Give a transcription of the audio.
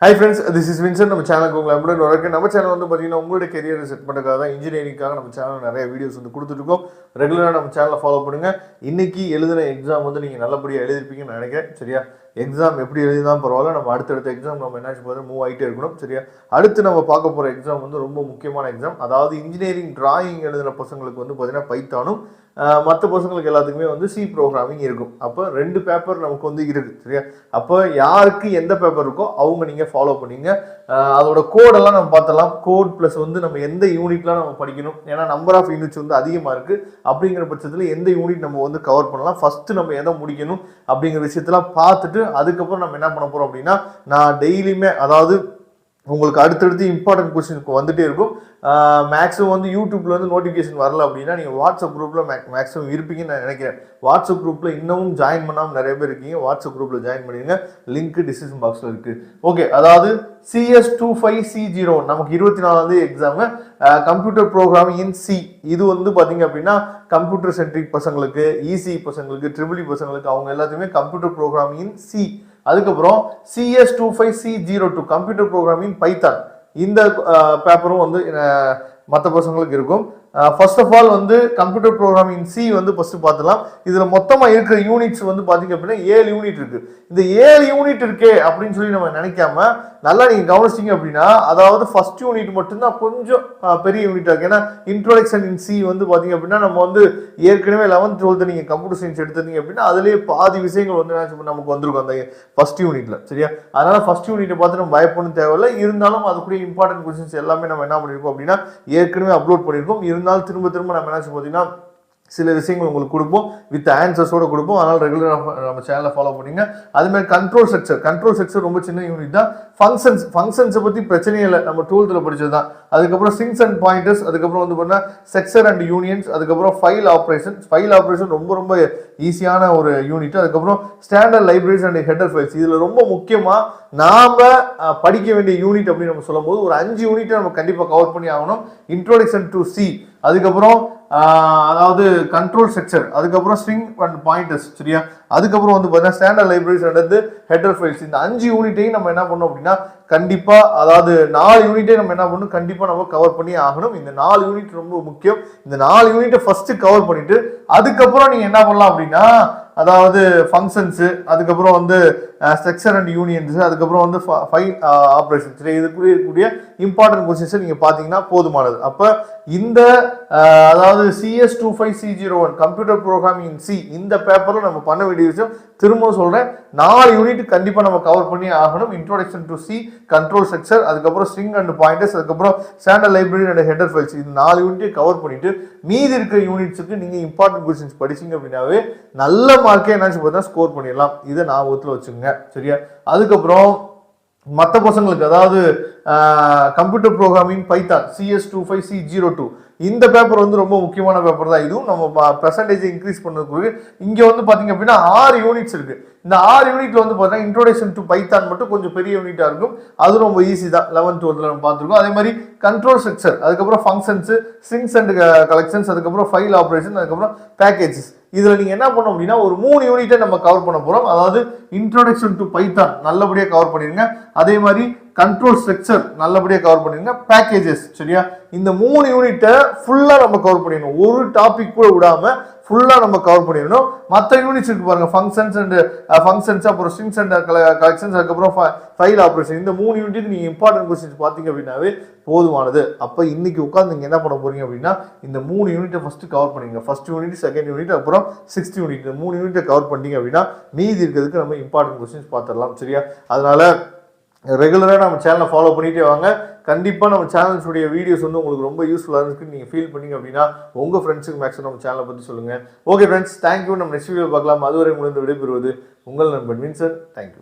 Hi friends, this is Vincent. நம்ம சேனலுக்கு உங்களை அன்புடன் வரவேற்கிறேன். நம்ம சேனல் வந்து பார்த்தீங்கன்னா உங்களுடைய கெரியரை செட் பண்ணுறதுக்காக தான் இன்ஜினியரிங்காக நம்ம சேனல் நிறைய வீடியோஸ் வந்து கொடுத்துருக்கோம். ரெகுலராக நம்ம சேனலை ஃபாலோ பண்ணுங்க. இன்னைக்கு எழுதின எக்ஸாம் வந்து நீங்கள் நல்லபடியாக எழுதிருப்பீங்கன்னு நினைக்கிறேன். சரியா, எக்ஸாம் எப்படி எழுதிதான் பரவாயில்ல, நம்ம அடுத்தடுத்த எக்ஸாம் நம்ம என்ன போது மூவ் ஆகிட்டே இருக்கணும். சரியா, அடுத்து நம்ம பார்க்க போகிற எக்ஸாம் வந்து ரொம்ப முக்கியமான எக்ஸாம். அதாவது இன்ஜினியரிங் டிராயிங் எழுதின பசங்களுக்கு வந்து பார்த்தீங்கன்னா பைத்தானும் மற்ற பசங்களுக்கு எல்லாத்துக்குமே வந்து சி ப்ரோக்ராமிங் இருக்கும். அப்போ 2 பேப்பர் நமக்கு வந்து இருக்குது. சரியா, அப்போ யாருக்கு எந்த பேப்பர் இருக்கோ அவங்க நீங்கள் ஃபாலோ பண்ணிங்க. அதோட கோடெல்லாம் நம்ம பார்த்தலாம். கோட் ப்ளஸ் வந்து நம்ம எந்த யூனிட்லாம் நம்ம படிக்கணும், ஏன்னா நம்பர் ஆஃப் யூனிட்ஸ் வந்து அதிகமாக இருக்குது. அப்படிங்கிற பட்சத்தில் எந்த யூனிட் நம்ம வந்து கவர் பண்ணலாம், ஃபஸ்ட்டு நம்ம எதை முடிக்கணும் அப்படிங்கிற விஷயத்தெல்லாம் பார்த்துட்டு அதுக்கப்புறம் நம்ம என்ன பண்ண போகிறோம் அப்படின்னா, நான் டெய்லியுமே அதாவது உங்களுக்கு அடுத்தடுத்து இம்பார்ட்டன்ட் கொஸ்டின் வந்துட்டே இருக்கும். மேக்ஸிமம் வந்து யூடியூப்ல வந்து நோட்டிஃபிகேஷன் வரல அப்படின்னா நீங்கள் வாட்ஸ்அப் குரூப்பில் மேக்ஸிமம் இருப்பீங்கன்னு நான் நினைக்கிறேன். வாட்ஸ்அப் குரூப்பில் இன்னமும் ஜாயின் பண்ணாமல் நிறைய பேர் இருக்கீங்க. வாட்ஸ்அப் குரூப்பில் ஜாயின் பண்ணிடுங்க, லிங்க் டிஸ்கிரிப்ஷன் பாக்ஸில் இருக்குது. ஓகே, அதாவது CS25C01 நமக்கு 24 எக்ஸாமு. கம்ப்யூட்டர் ப்ரோக்ராமிங் இன் சி. இது வந்து பார்த்தீங்க அப்படின்னா கம்ப்யூட்டர் சென்ட்ரிக் பசங்களுக்கு, இசி பசங்களுக்கு, ட்ரிபிள் இ பசங்களுக்கு அவங்க எல்லாத்தையுமே கம்ப்யூட்டர் ப்ரோக்ராமிங் இன் சி. அதுக்கப்புறம் CS25C02 கம்ப்யூட்டர் ப்ரோக்ராமிங் பைத்தான். இந்த பேப்பரும் வந்து மற்ற பசங்களுக்கு இருக்கும். ஃபர்ஸ்ட் ஆஃப் ஆல் வந்து கம்ப்யூட்டர் ப்ரோக்ராமிங் சி வந்து ஃபர்ஸ்ட் பார்த்துலாம். இதில் மொத்தமாக இருக்கிற யூனிட்ஸ் வந்து பார்த்தீங்க அப்படின்னா 7 யூனிட் இருக்கு. இந்த 7 யூனிட் இருக்கே அப்படின்னு சொல்லி நம்ம நினைக்காம நல்லா நீங்கள் கவனிச்சிங்க அப்படின்னா, அதாவது ஃபர்ஸ்ட் யூனிட் மட்டும்தான் கொஞ்சம் பெரிய யூனிட் இருக்கு. ஏன்னா இன்ட்ரோடக்ஷன் இன் சி வந்து பார்த்தீங்க அப்படின்னா நம்ம வந்து ஏற்கனவே 11th 12th நீங்கள் கம்ப்யூட்டர் சயின்ஸ் எடுத்தீங்க அப்படின்னா அதுலேயே பாதி விஷயங்கள் வந்து நமக்கு வந்திருக்கும் அந்த ஃபர்ஸ்ட் யூனிட்ல. சரியா, அதனால ஃபர்ஸ்ட் யூனிட்டை பார்த்து நம்ம பயப்படணும் தேவையில்லை. இருந்தாலும் அதுக்குரிய இம்பார்ட்டன்ட் கொஸ்டின்ஸ் எல்லாமே நம்ம என்ன பண்ணியிருக்கோம் அப்படின்னா ஏற்கனவே அப்லோட் பண்ணியிருக்கோம். இருந்தாலும் திரும்ப நம்ம என்ன பார்த்தீங்கன்னா சில விஷயங்கள் உங்களுக்கு கொடுப்போம், வித் ஆன்சர்ஸோட கொடுப்போம். அதனால் ரெகுலராக நம்ம சேனலை ஃபாலோ பண்ணிங்க. அதுமாதிரி கண்ட்ரோல் ஸ்ட்ரக்சர் ரொம்ப சின்ன யூனிட் தான். ஃபங்க்ஷன்ஸை பற்றி பிரச்சனையே இல்லை, நம்ம 12th படிச்சது தான். அதுக்கப்புறம் ஸ்ட்ரிங்ஸ் அண்ட் பாயிண்டர்ஸ், அதுக்கப்புறம் வந்து பார்த்தீங்கன்னா செக்சர் அண்ட் யூனியன்ஸ், அதுக்கப்புறம் ஃபைல் ஆப்ரேஷன் ரொம்ப ஈஸியான ஒரு யூனிட். அதுக்கப்புறம் standard libraries and header files. இதில் ரொம்ப முக்கியமாக நாம் படிக்க வேண்டிய யூனிட் அப்படின்னு நம்ம சொல்லும் போது ஒரு 5 யூனிட்டை நம்ம கண்டிப்பாக கவர் பண்ணி ஆகணும். இன்ட்ரோடக்ஷன் டு சி, அதுக்கப்புறம் அதாவது கண்ட்ரோல் ஸ்ட்ரக்சர், அதுக்கப்புறம் ஸ்ட்ரிங் அண்ட் பாயிண்டர்ஸ். சரியா, அதுக்கப்புறம் வந்து பார்த்தீங்கன்னா standard libraries and header files. இந்த 5 யூனிட்டையும் நம்ம என்ன பண்ணோம் அப்படின்னா கண்டிப்பா, அதாவது 4 யூனிட்டே நம்ம என்ன பண்ணணும் கண்டிப்பா நம்ம கவர் பண்ணி ஆகணும். இந்த 4 யூனிட் ரொம்ப முக்கியம். இந்த 4 யூனிட்டை ஃபர்ஸ்ட் கவர் பண்ணிட்டு அதுக்கப்புறம் நீங்க என்ன பண்ணலாம் அப்படின்னா, அதாவது ஃபங்க்ஷன்ஸ், அதுக்கப்புறம் வந்து ஸ்ட்ரக்சர் அண்ட் யூனியன்ஸ், அதுக்கப்புறம் வந்து ஃபைல் ஆப்ரேஷன்ஸ், இதுக்குரிய இம்பார்ட்டன்ட் கொஸ்டின்ஸை நீங்க பாத்தீங்கன்னா போதுமானது. அப்ப இந்த அதாவது CS25C01 கம்ப்யூட்டர் ப்ரோக்ராமிங் சி இந்த பேப்பர்ல நம்ம பண்ண வேண்டிய விஷயம் திரும்ப சொல்றேன், 4 யூனிட் கண்டிப்பா நம்ம கவர் பண்ணி ஆகணும். Introduction to C, control structure, அதுக்கப்புறம் ஸ்ட்ரிங் அண்ட் பாயிண்டர்ஸ், அதுக்கப்புறம் standard library and header files. இந்த 4 யூனிட்டை கவர் பண்ணிட்டு மீதி இருக்கிற யூனிட்ஸுக்கு நீங்க இம்பார்ட்டன்ட் கொஸ்டின்ஸ் படிச்சீங்க அப்படின்னாவே நல்ல மார்க்கே என்னாச்சு பார்த்தா ஸ்கோர் பண்ணிடலாம். இதை ஞாபகத்தில் வச்சுங்க. சரியா, அதுக்கப்புறம் மற்ற பசங்களுக்கு அதாவது கம்ப்யூட்டர் ப்ரோக்ராமிங் பைத்தான் CS25C02 இந்த பேப்பர் வந்து ரொம்ப முக்கியமான பேப்பர் தான். இதுவும் நம்ம பெர்சன்டேஜ் இன்க்ரீஸ் பண்ணதுக்கு இங்க வந்து பாத்தீங்க அப்படின்னா 6 யூனிட்ஸ் இருக்கு. இந்த 6 யூனிட்ல வந்து பார்த்தீங்கன்னா இன்ட்ரோடக்ஷன் டு பைத்தான் மட்டும் கொஞ்சம் பெரிய யூனிட்டா இருக்கும். அது ரொம்ப ஈஸி தான். 11th 12th நம்ம பார்த்துருக்கோம். அதே மாதிரி கண்ட்ரோல் ஸ்ட்ரக்சர், அதுக்கப்புறம் ஃபங்க்ஷன்ஸ், ஸ்ட்ரிங்ஸ் அண்ட் கலெக்ஷன்ஸ், அதுக்கப்புறம் ஃபைல் ஆப்ரேஷன், அதுக்கப்புறம் பேக்கேஜஸ். இதுல நீங்க என்ன பண்ணோம் அப்படின்னா ஒரு 3 யூனிட்டை நம்ம கவர் பண்ண போறோம். அதாவது இன்ட்ரோடக்ஷன் டு பைத்தான் நல்லபடியாக கவர் பண்ணிருங்க. அதே மாதிரி கண்ட்ரோல் ஸ்ட்ரக்சர் நல்லபடியாக கவர் பண்ணிருங்க. பேக்கேஜஸ். சரியா, இந்த 3 யூனிட்டை ஃபுல்லா நம்ம கவர் பண்ணிடணும். ஒரு டாபிக் கூட விடாம ஃபுல்லா நம்ம கவர் பண்ணிடணும். மற்ற யூனிட்ஸ் இருக்கு பாருங்க, ஃபங்க்ஷன்ஸ், அப்புறம் ஸ்ட்ரிங்ஸ் அண்ட் கலெக்ஷன்ஸ், அதுக்கப்புறம் ஃபைல் ஆப்ரேஷன். இந்த 3 யூனிட் நீங்க இம்பார்ட்டன்ட் கொஸ்டின்ஸ் பாத்தீங்க அப்படின்னாவே போதுமானது. அப்ப இன்னைக்கு உட்கார்ந்து நீங்க என்ன பண்ண போறீங்க அப்படின்னா இந்த 3 யூனிட்டை ஃபர்ஸ்ட் கவர் பண்ணுங்க. ஃபர்ஸ்ட் யூனிட், செகண்ட் யூனிட், அப்புறம் 6th யூனிட். இந்த 3 யூனிட்டை கவர் பண்ணிட்டீங்க அப்படின்னா மீதி இருக்கிறதுக்கு நம்ம இம்பார்ட்டன்ட் கொஸ்டின்ஸ் பார்த்துடலாம். சரியா, அதனால ரெகுலராக நம்ம சேனலை ஃபாலோ பண்ணிட்டே வாங்க. கண்டிப்பாக நம்ம சேனல்ஸுடைய வீடியோஸ் வந்து உங்களுக்கு ரொம்ப யூஸ்ஃபுல்லாக இருக்குன்னு நீங்கள் ஃபீல் பண்ணீங்க அப்படின்னா உங்கள் ஃப்ரெண்ட்ஸுக்கு மேக்ஸிமம் நம்ம சேனலை பற்றி சொல்லுங்கள். Okay friends, thank you. நம்ம நெக்ஸ்ட் வீடியோ பார்க்கலாம். அதுவரை முடிந்து விடைபெறுவது உங்கள் நண்பன் வின்சென்ட். தேங்க்யூ.